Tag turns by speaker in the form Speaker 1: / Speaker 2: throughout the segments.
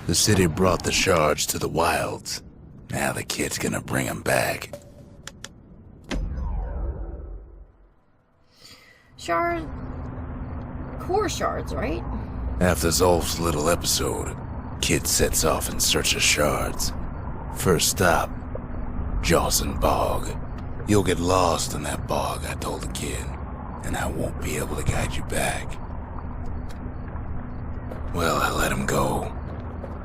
Speaker 1: The city brought the shards to the wilds. Now the kid's gonna bring them back.
Speaker 2: Shard... core shards, right?
Speaker 1: After Zolf's little episode, kid sets off in search of shards. First stop, Jawson Bog. You'll get lost in that bog, I told the kid, and I won't be able to guide you back. Well, I let him go.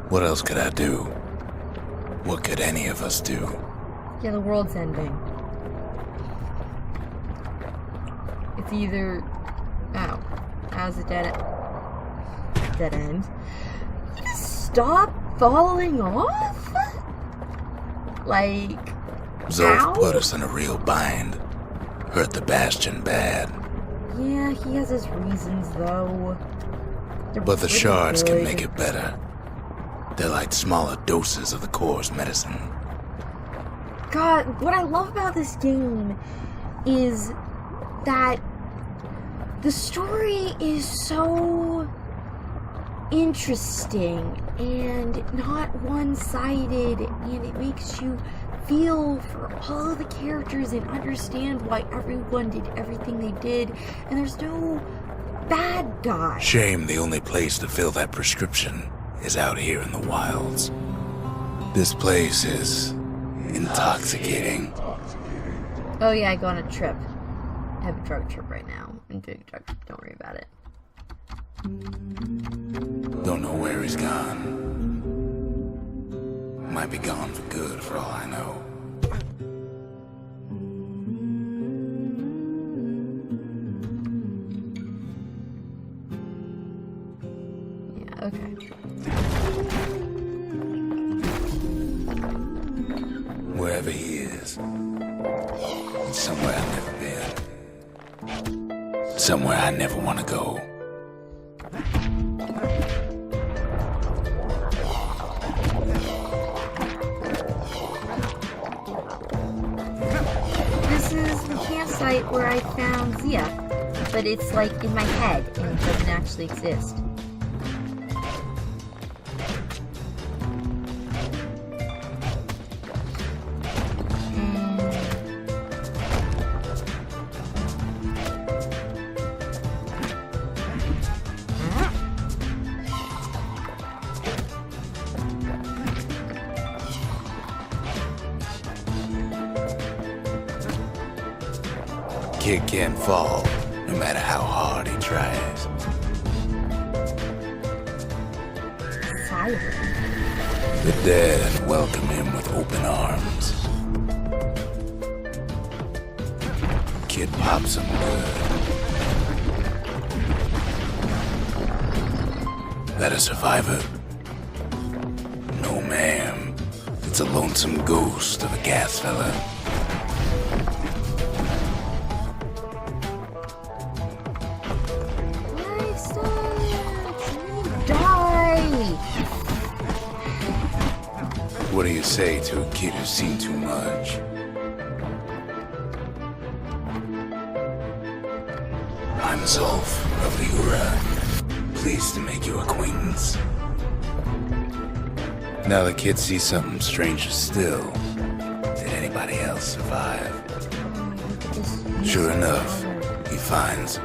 Speaker 1: What else could I do? What could any of us do?
Speaker 2: Yeah, the world's ending. It's either... oh, as a dead end. Stop falling off? Like...
Speaker 1: Zolf put us in a real bind. Hurt the Bastion bad.
Speaker 2: Yeah, he has his reasons, though.
Speaker 1: But the shards can make it better. They're like smaller doses of the core's medicine.
Speaker 2: God, what I love about this game is that the story is so interesting and not one-sided, and it makes you feel for all of the characters and understand why everyone did everything they did, and there's no bad guy.
Speaker 1: Shame the only place to fill that prescription is out here in the wilds. This place is intoxicating.
Speaker 2: Oh yeah, I go on a trip. I have a drug trip right now. I'm doing a drug trip, don't worry about it.
Speaker 1: Don't know where he's gone. Might be gone for good for all I know.
Speaker 2: Yeah, okay.
Speaker 1: Wherever he is, it's somewhere I've never been. Somewhere I never want to go.
Speaker 2: This is the campsite where I found Zia, but it's like in my head and it doesn't actually exist.
Speaker 1: Kid can't fall, no matter how hard he tries. The dead welcome him with open arms. Kid pops him good. That a survivor? No, ma'am. It's a lonesome ghost of a gas fella. What do you say to a kid who's seen too much? I'm Zolf of the Ura. Pleased to make your acquaintance. Now the kid sees something stranger still. Did anybody else survive? Sure enough, he finds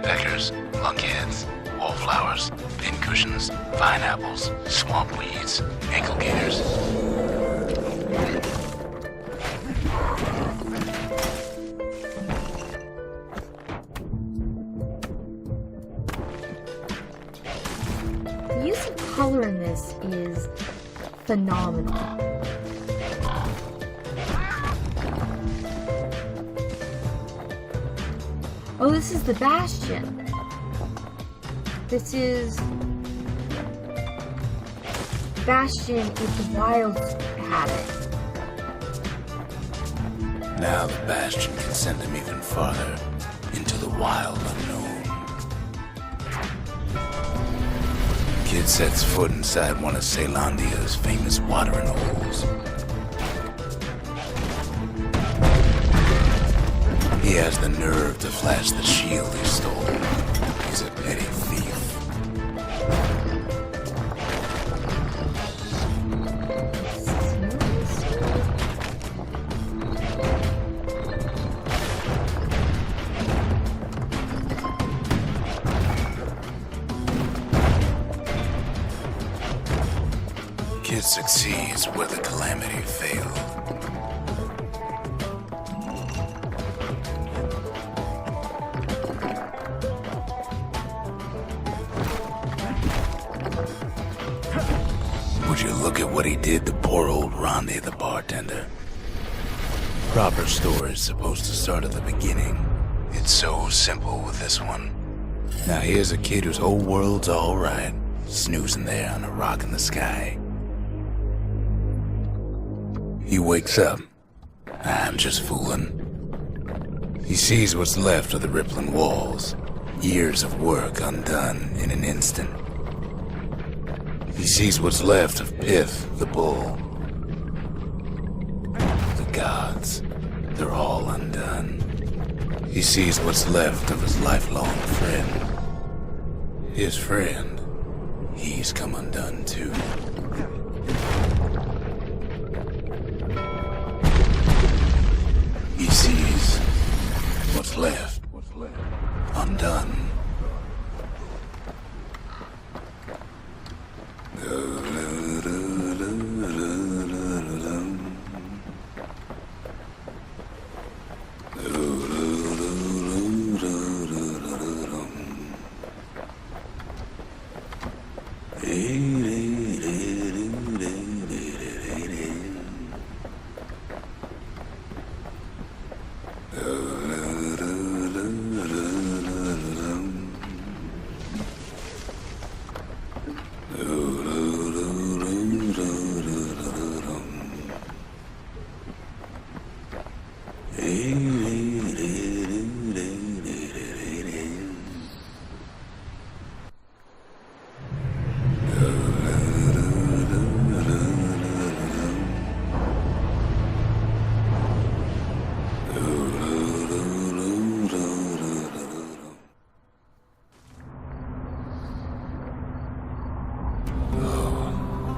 Speaker 1: peckers, lunkheads, wallflowers, pincushions, vine apples, swamp weeds, ankle gators.
Speaker 2: The use of color in this is phenomenal. Oh, this is the Bastion. This is Bastion if the wilds had it.
Speaker 1: Now the Bastion can send him even farther into the wild unknown. Kid sets foot inside one of Caelondia's famous watering holes. He has the nerve to flash the shield he stole. He's a petty thief. Kid succeeds where the calamity failed. Would you look at what he did to poor old Rondi, the bartender? Proper story's supposed to start at the beginning. It's so simple with this one. Now here's a kid whose whole world's alright, snoozing there on a rock in the sky. He wakes up. I'm just fooling. He sees what's left of the rippling walls. Years of work undone in an instant. He sees what's left of Pith, the bull. The gods, they're all undone. He sees what's left of his lifelong friend. His friend, he's come undone too. He sees what's left undone.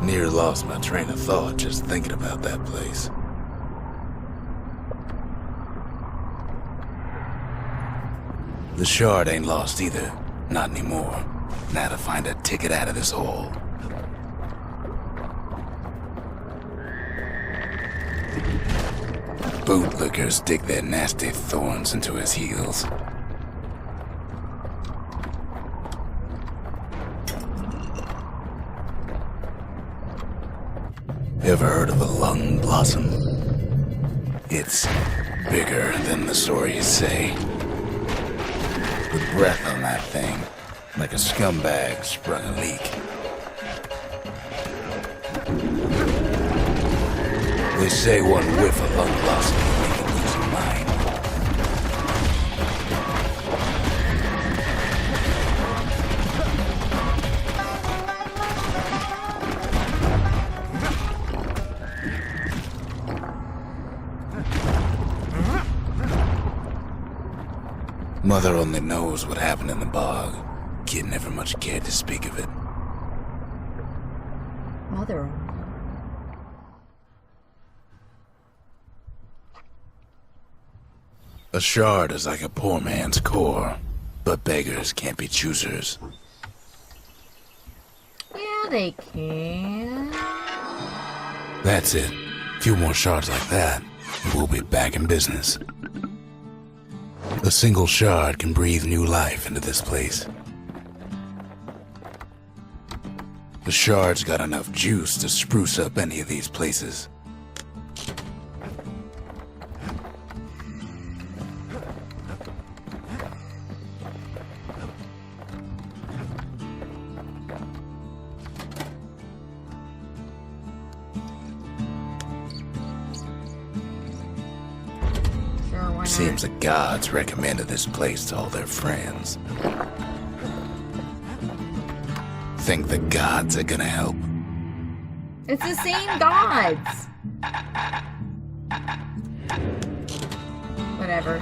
Speaker 1: Near lost my train of thought just thinking about that place. The shard ain't lost either. Not anymore. Now to find a ticket out of this hole. Bootlickers dig their nasty thorns into his heels. Ever heard of a lung blossom? It's bigger than the stories say. The breath on that thing, like a scumbag sprung a leak. They say one whiff of lung blossom can make you lose your mind. Mother only knows what happened in the bog. Kid never much cared to speak of it.
Speaker 2: Mother.
Speaker 1: A shard is like a poor man's core, but beggars can't be choosers.
Speaker 2: Yeah, they can.
Speaker 1: That's it. A few more shards like that, and we'll be back in business. A single shard can breathe new life into this place. The shard's got enough juice to spruce up any of these places. Seems the gods recommended this place to all their friends. Think the gods are gonna help?
Speaker 2: It's the same gods. Whatever.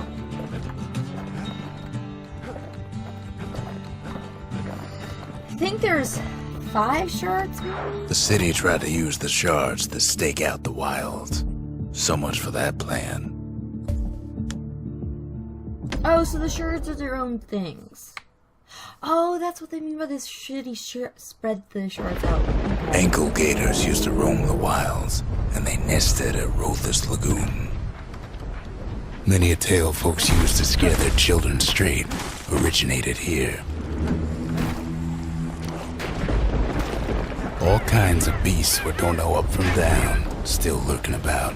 Speaker 2: I think there's 5 shards, maybe?
Speaker 1: The city tried to use the shards to stake out the wilds. So much for that plan.
Speaker 2: Oh, so the shards are their own things. Oh, that's what they mean by this shitty spread the shards out. Okay.
Speaker 1: Ankle gators used to roam the wilds, and they nested at Rothus Lagoon. Many a tale folks used to scare their children straight originated here. All kinds of beasts we don't know up from down, still lurking about.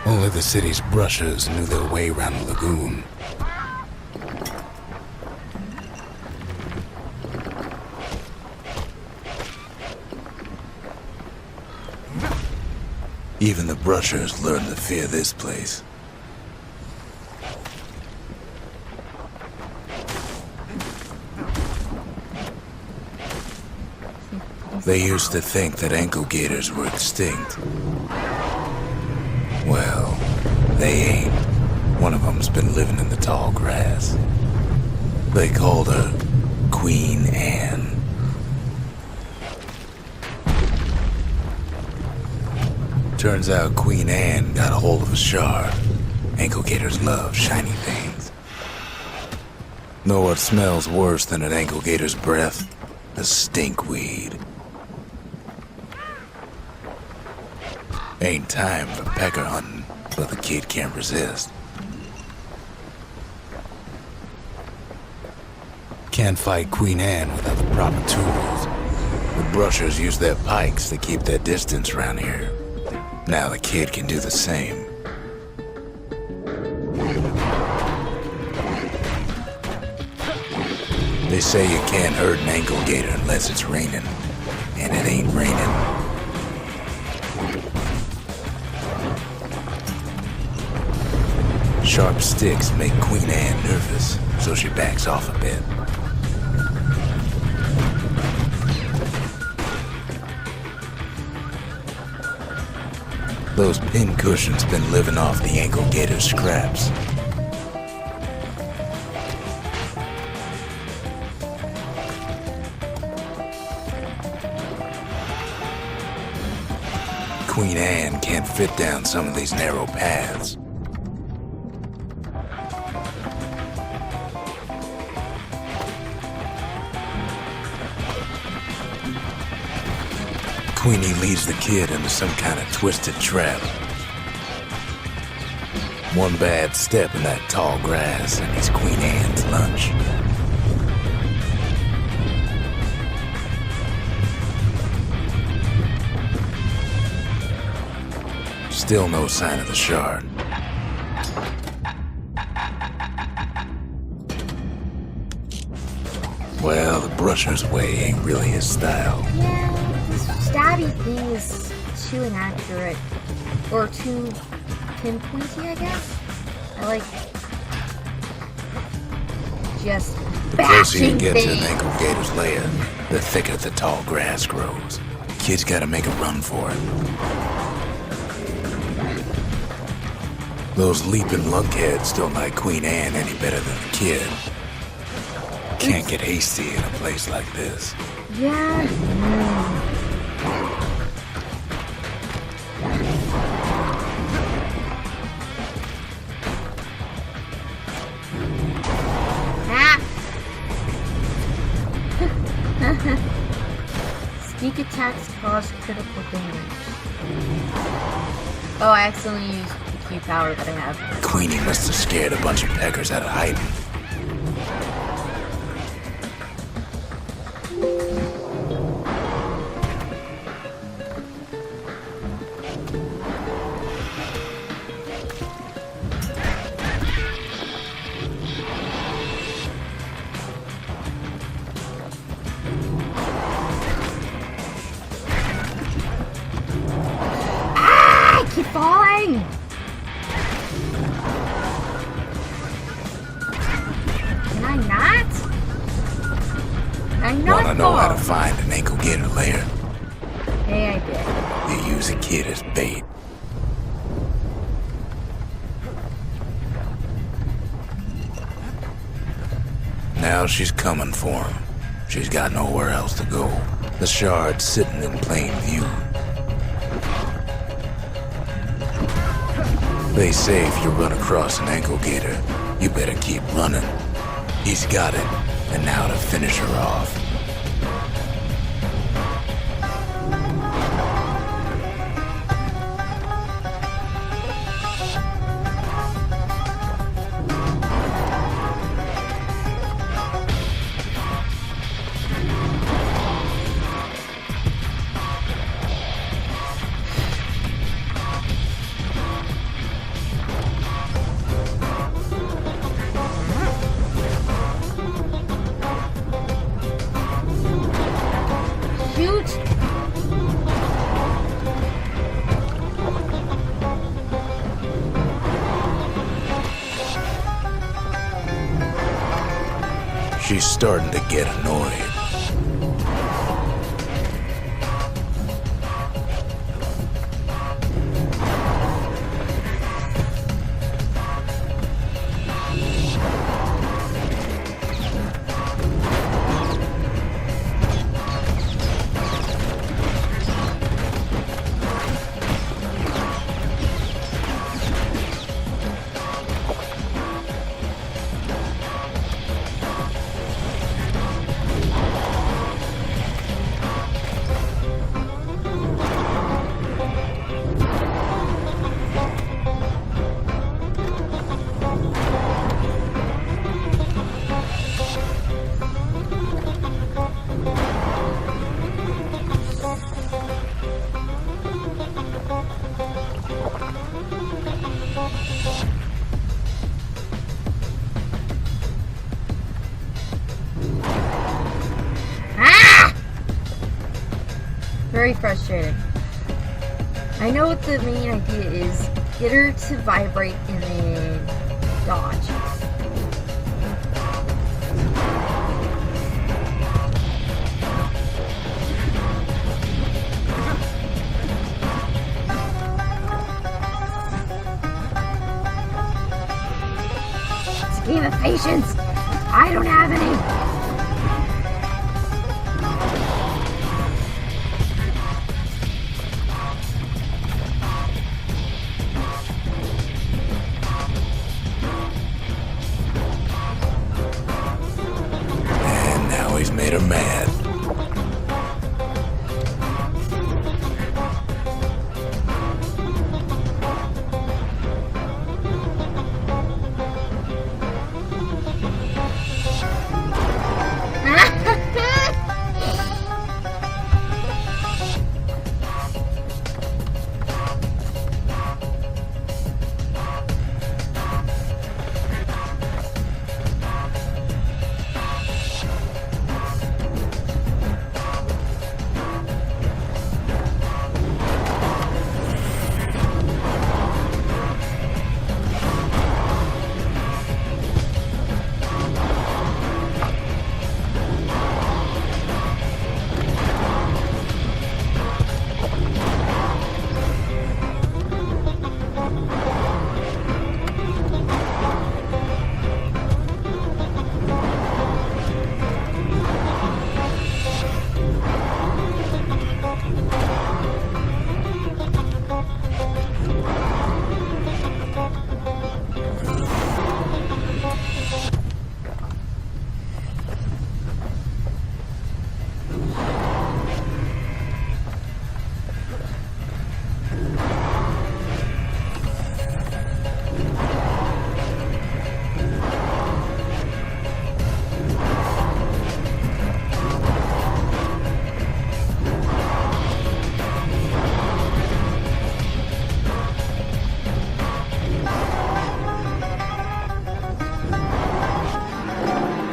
Speaker 1: Only the city's brushers knew their way around the lagoon. Even the brushers learned to fear this place. They used to think that ankle gators were extinct. Well, they ain't. One of them's been living in the tall grass. They called her Queen Anne. Turns out Queen Anne got a hold of a shard. Ankle gators love shiny things. Know what smells worse than an ankle gator's breath? A stinkweed. Ain't time for pecker hunting, but the kid can't resist. Can't fight Queen Anne without the proper tools. The brushers use their pikes to keep their distance around here. Now the kid can do the same. They say you can't hurt an ankle gator unless it's raining, and it ain't raining. Sharp sticks make Queen Anne nervous, so she backs off a bit. Those pin cushions been living off the ankle gator's scraps. Queen Anne can't fit down some of these narrow paths. Queenie leads the kid into some kind of twisted trap. One bad step in that tall grass and it's Queen Anne's lunch. Still no sign of the shard. Well, the brusher's way ain't really his style.
Speaker 2: Yeah, this stabby thing is too inaccurate. Or too pinpointy, I guess? I like just
Speaker 1: The closer you
Speaker 2: bashing
Speaker 1: get to an
Speaker 2: things.
Speaker 1: ankle gator's lair, the thicker the tall grass grows. Kid's gotta make a run for it. Those leaping lunkheads don't like Queen Anne any better than the kid. Can't get hasty in a place like this.
Speaker 2: Yeah. Sneak attacks cause critical damage. Oh, I accidentally used the Q power that I have.
Speaker 1: Queenie must have scared a bunch of peckers out of hiding.
Speaker 2: Keep falling! Can I not? Can I not
Speaker 1: Wanna know how to
Speaker 2: fall?
Speaker 1: find an ankle gator lair?
Speaker 2: Hey, I did.
Speaker 1: You use a kid as bait. Now she's coming for him. She's got nowhere else to go. The shard's sitting hidden in plain view. They say if you run across an ankle gator, you better keep running. He's got it, and now to finish her off. She's starting to get annoyed.
Speaker 2: Very frustrating. I know what the main idea is. Get her to vibrate and then dodge. It's a game of patience. I don't have any.
Speaker 1: He's made her mad.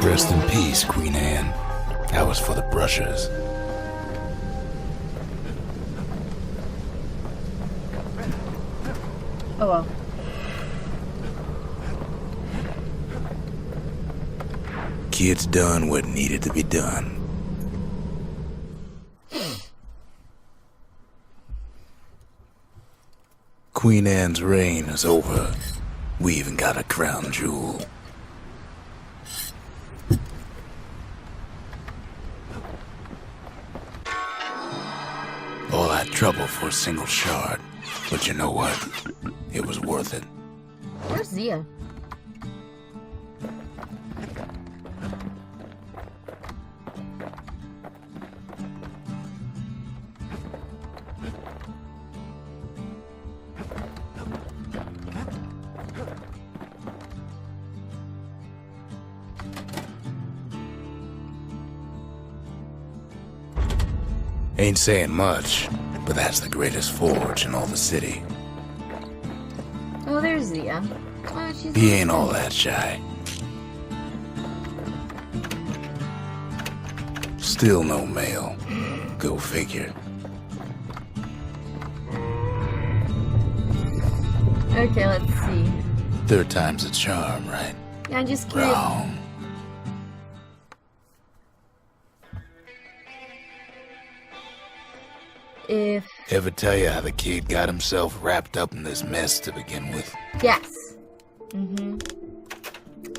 Speaker 1: Rest in peace, Queen Anne. That was for the brushers.
Speaker 2: Oh well.
Speaker 1: Kid's done what needed to be done. Queen Anne's reign is over. We even got a crown jewel. trouble for a single shard. But you know what? It was worth it.
Speaker 2: Where's Zia?
Speaker 1: Ain't saying much, but that's the greatest forge in all the city.
Speaker 2: Oh, there's Zia. Oh, she's
Speaker 1: He ain't all that shy. Still no mail. Go figure.
Speaker 2: Okay, let's see.
Speaker 1: Third time's a charm, right?
Speaker 2: Yeah, I'm just curious.
Speaker 1: Wrong.
Speaker 2: If...
Speaker 1: Ever tell you how the kid got himself wrapped up in this mess to begin with?
Speaker 2: Yes. And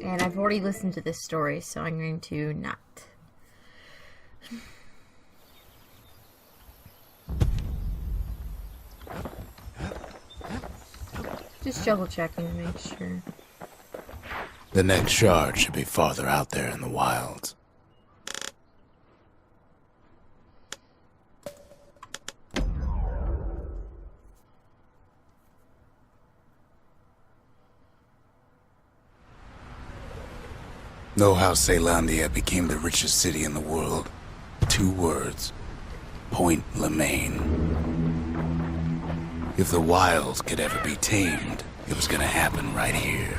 Speaker 2: I've already listened to this story, so I'm going to not. Just double checking to make sure.
Speaker 1: The next shard should be farther out there in the wilds. Know how Caelandia became the richest city in the world? 2 words. Point Lemaine. If the wilds could ever be tamed, it was gonna happen right here.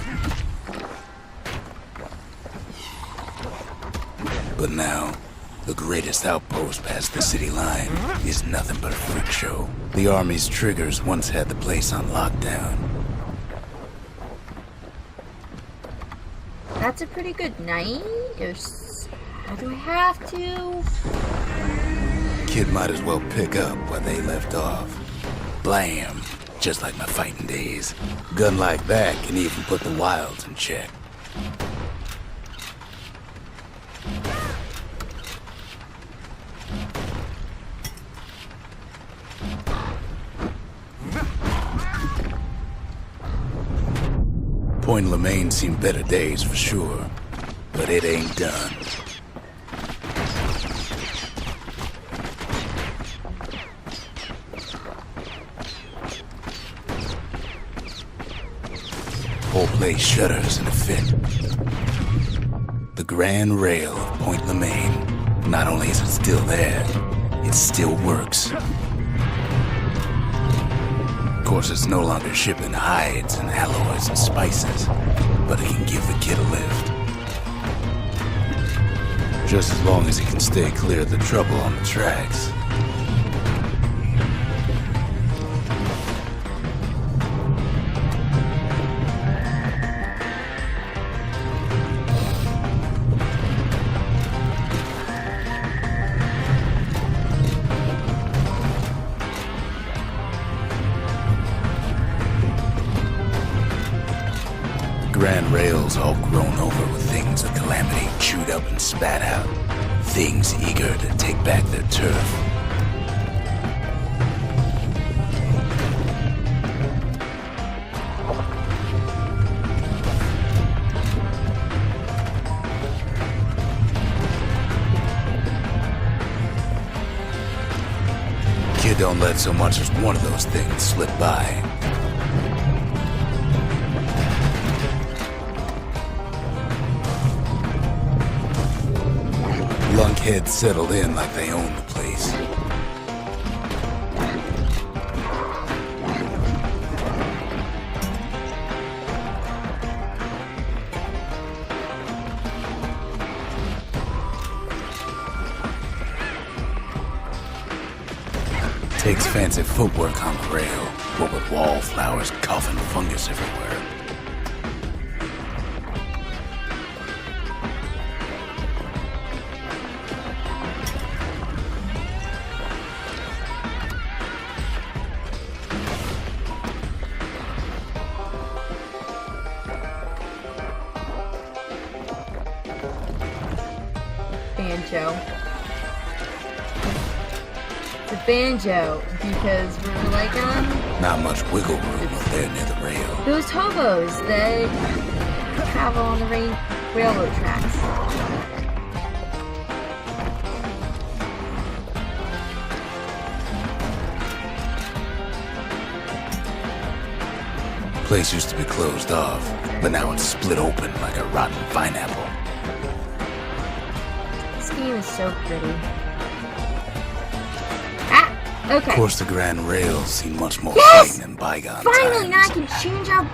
Speaker 1: But now, the greatest outpost past the city line is nothing but a freak show. The army's triggers once had the place on lockdown.
Speaker 2: That's a pretty good night. How do I have to?
Speaker 1: Kid might as well pick up where they left off. Blam! Just like my fighting days. Gun like that can even put the wilds in check. Point Lemaine seen better days for sure, but it ain't done. Whole place shudders in a fit. The grand rail of Point Lemaine, not only is it still there, it still works. Of course, it's no longer shipping hides and alloys and spices, but it can give the kid a lift. Just as long as he can stay clear of the trouble on the tracks. Grand rails all grown over with things of calamity chewed up and spat out. Things eager to take back their turf. Kid don't let so much as one of those things slip by. Lunkheads settled in like they own the place. Takes fancy footwork on the rail, what with wallflowers coughing fungus everywhere.
Speaker 2: Banjo. The banjo because we're like,
Speaker 1: Not much wiggle room up there near the rail.
Speaker 2: those hobos that travel on the railroad tracks.
Speaker 1: Place used to be closed off, but now it's split open like a rotten pineapple.
Speaker 2: This game is so pretty. Ah! Okay.
Speaker 1: Of course, the Grand Rails seem much more exciting than bygone
Speaker 2: Finally, now I
Speaker 1: times.
Speaker 2: can change out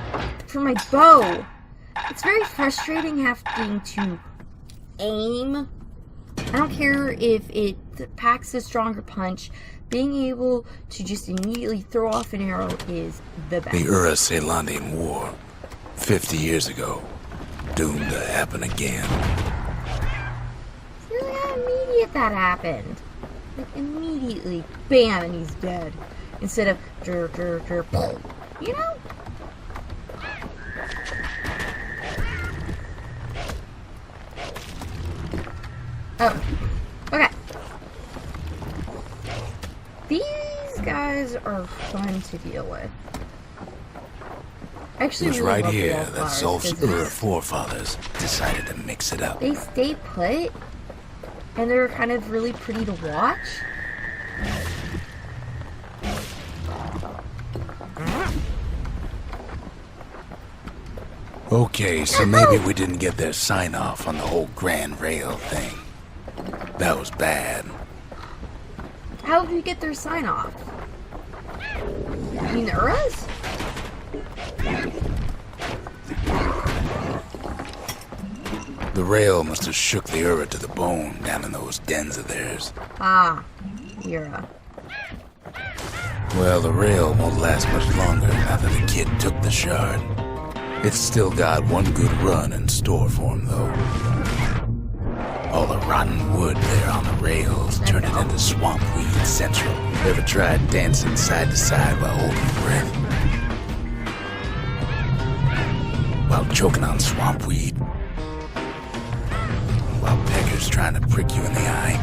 Speaker 2: for my bow. It's very frustrating having to aim. I don't care if it packs a stronger punch. Being able to just immediately throw off an arrow is the best.
Speaker 1: The Ura-Ceylondian War, 50 years ago, doomed to happen again.
Speaker 2: It's really how immediate that happened. Like, immediately, bam, and he's dead. Instead of, you know? Oh, okay. These guys are fun to deal with. Actually,
Speaker 1: It was
Speaker 2: really
Speaker 1: right
Speaker 2: love
Speaker 1: here that
Speaker 2: wallflowers,
Speaker 1: Zolf's
Speaker 2: 'cause
Speaker 1: Ura forefathers decided to mix it up.
Speaker 2: they stay put, and they're kind of really pretty to watch.
Speaker 1: Okay, so maybe we didn't get their sign-off on the whole Grand Rail thing. That was bad.
Speaker 2: How did we get their sign off? You mean the Uras?
Speaker 1: The rail must have shook the Ura to the bone down in those dens of theirs.
Speaker 2: Ah, Ura.
Speaker 1: Well, the rail won't last much longer now that the kid took the shard. It's still got one good run in store for him, though. All the rotten wood there on the rails turned it into swamp weed central. Ever tried dancing side to side while holding your breath? While choking on swamp weed? While peckers trying to prick you in the eye?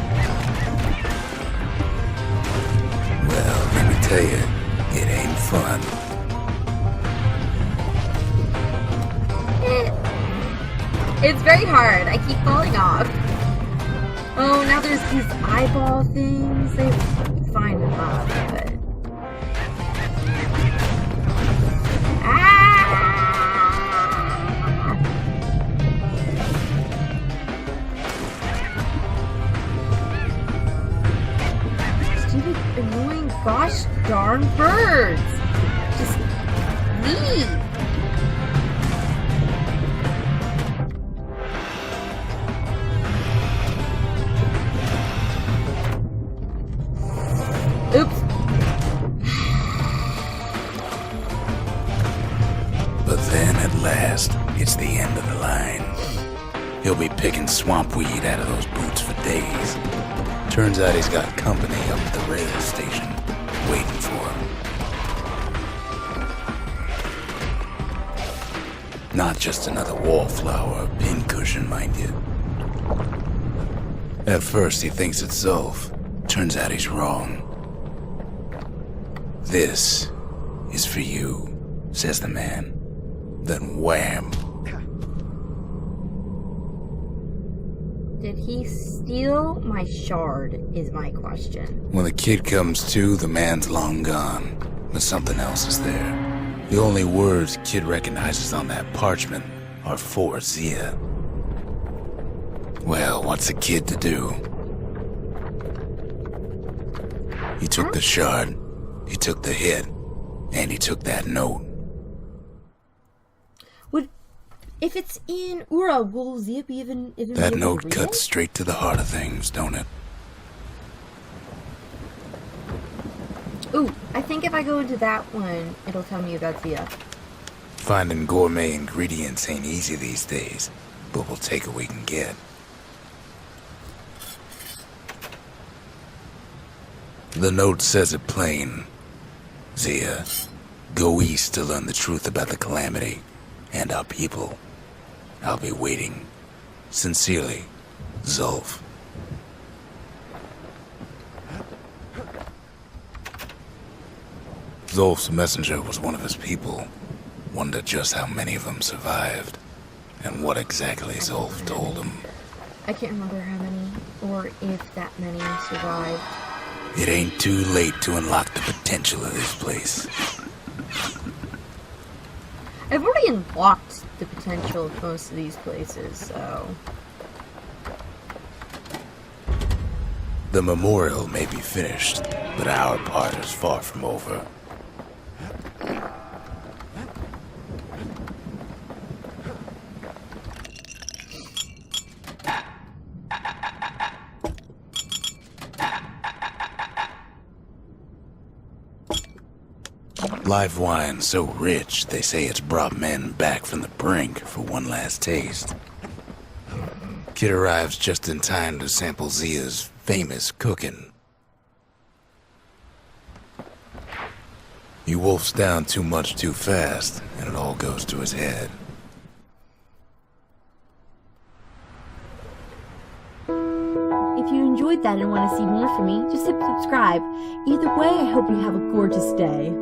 Speaker 1: Well, let me tell you, it ain't fun.
Speaker 2: It's very hard. I keep falling off. Oh, now there's these eyeball things. They find them up, but... Stupid, annoying, gosh darn birds. Just leave. Oops.
Speaker 1: But then at last, it's the end of the line. He'll be picking swamp weed out of those boots for days. Turns out he's got company up at the rail station, waiting for him. Not just another wallflower or pincushion, mind you. At first he thinks it's Zolf. Turns out he's wrong. "This is for you," says the man. Then wham!
Speaker 2: Did he steal my shard, is my question.
Speaker 1: When the kid comes to, the man's long gone. But something else is there. The only words kid recognizes on that parchment are for Zia. Well, what's a kid to do? He took the shard, he took the hit, and he took that note.
Speaker 2: If it's in Ura, will Zia be even
Speaker 1: That
Speaker 2: be able to
Speaker 1: note
Speaker 2: read
Speaker 1: cuts
Speaker 2: it?
Speaker 1: straight to the heart of things, don't it?
Speaker 2: Ooh, I think if I go into that one, it'll tell me about Zia.
Speaker 1: Finding gourmet ingredients ain't easy these days, but we'll take what we can get. The note says it plain. Zia, go east to learn the truth about the calamity and our people. I'll be waiting. Sincerely, Zolf. Zolf's messenger was one of his people. Wonder just how many of them survived, and what exactly Zolf told him.
Speaker 2: I can't remember how many, or if that many survived.
Speaker 1: It ain't too late to unlock the potential of this place.
Speaker 2: I've already unlocked the potential of most of these places, so...
Speaker 1: The memorial may be finished, but our part is far from over. Live wine so rich, they say it's brought men back from the brink for one last taste. Kid arrives just in time to sample Zia's famous cooking. He wolfs down too much too fast, and it all goes to his head.
Speaker 2: If you enjoyed that and want to see more from me, just hit subscribe. Either way, I hope you have a gorgeous day.